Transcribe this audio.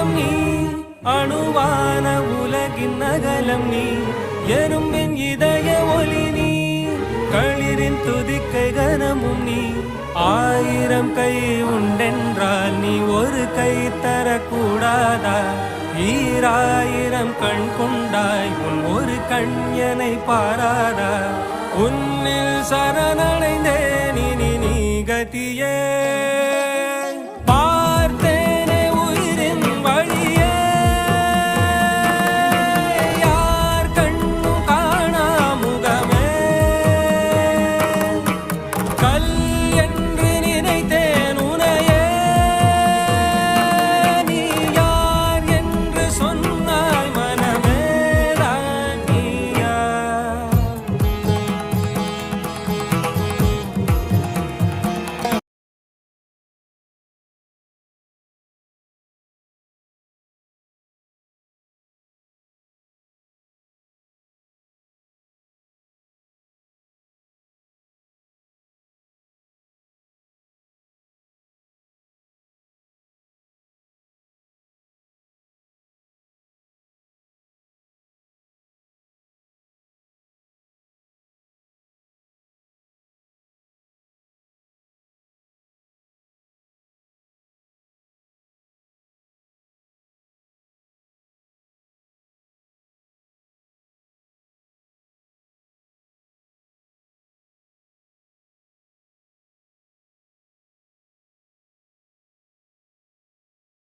அங்கம் நீ அணுவான உலகின் அகலம் நீ எறும்பின் இதய ஒளி நீ களிரின் துதிக்கை கனமும் நீ ஆயிரம் கை உண்டென்றால் நீ ஒரு கை தரக்கூடாதா ஈராயிரம் கண் கொண்டாய் உன் ஒரு கண்யனை பாராதா உன்னில் சரணடைந்தேன் இனி நீ கதியே